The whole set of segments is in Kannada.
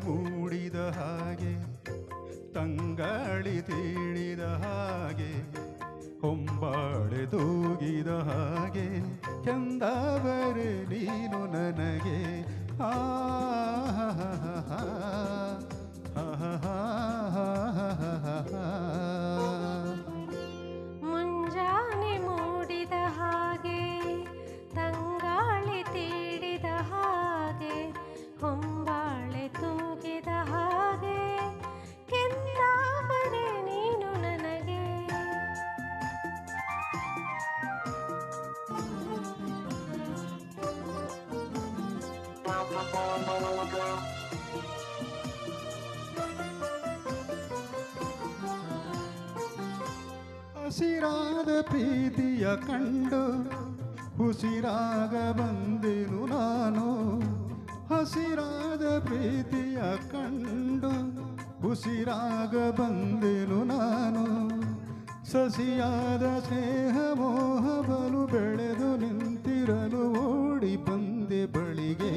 ಮೂಡಿದ ಹಾಗೆ ತಂಗಾಳಿ ತೀಡಿದ ಹಾಗೆ ಹೊಂಬಾಳೆ ತೂಗಿದ ಹಾಗೆ ಕೆಂದಾವರೆ ನೀನು ನನಗೆ ಆ ಮುಂಜಾನೆ ಮೂಡಿದ ಹಾಗೆ ತಂಗಾಳಿ ತೀಡಿದ ಹಾಗೆ ಹೊಂಬಾಳೆ ತೂಗಿದ ಹಾಗೆ ಕೆಂದಾವರೆ ನೀನು ನನಗೆ ಹಸಿರಾದ ಪ್ರೀತಿಯ ಕಂಡು ಉಸಿರಾಗ ಬಂದೆನು ನಾನು ಹಸಿರಾದ ಪ್ರೀತಿಯ ಕಂಡು ಉಸಿರಾಗ ಬಂದೆನು ನಾನು ಸಸಿಯಾದ ಸ್ನೇಹ ಮೋಹ ಬಲು ಬೆಳೆದು ನಿಂತಿರಲು ಓಡಿ ಬಂದೆ ಬಳಿಗೆ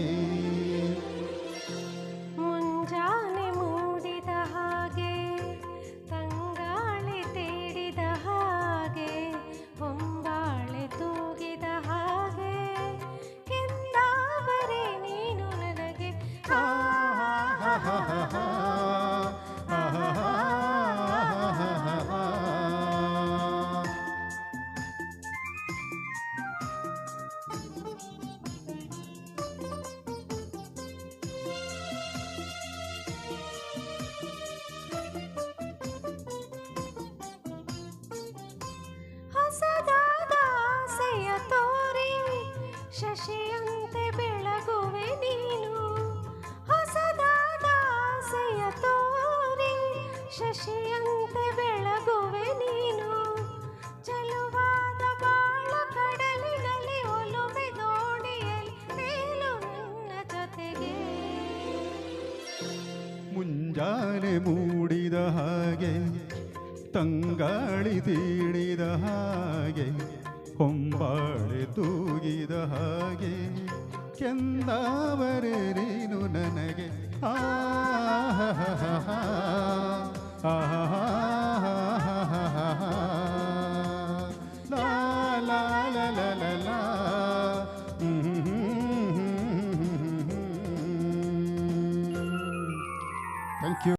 ಮುಂಜಾನೆ ಮೂಡಿದ ಹಾಗೆ ತಂಗಾಳಿ ತೀಡಿದ ಹಾಗೆ ಹೊಂಬಾಳೆ ತೂಗಿದ ಹಾಗೆ ಕೆಂದಾವರೆ ನೀನು ನನಗೆ ಹೊಸದಾದ ಆಸೆಯ ತೋರಿ ಶಶಿಯಂತೆ ಬೆಳಗುವೆ ನೀನು ಹೊಸದಾದ ಆಸೆಯ ತೋರಿ ಶಶಿಯಂತೆ ಬೆಳಗುವೆ ನೀನು ಚಲುವಾದ ಬಾಳ ಕಡಲಿನಲ್ಲಿ ಒಲುಮೆ ದೋಣಿಯಲ್ಲಿ ತೇಲು ನನ್ನ ಜೊತೆಗೆ ಮುಂಜಾನೆ ಮೂಡಿದ ಹಾಗೆ ತಂಗಾಳಿ ತೀಡಿದ ಹಾಗೆ ಹೊಂಬಾಳೆ ತೂಗಿದ ಹಾಗೆ ಕೆಂದಾವರೆ ನೀನು ನನಗೆ ಆ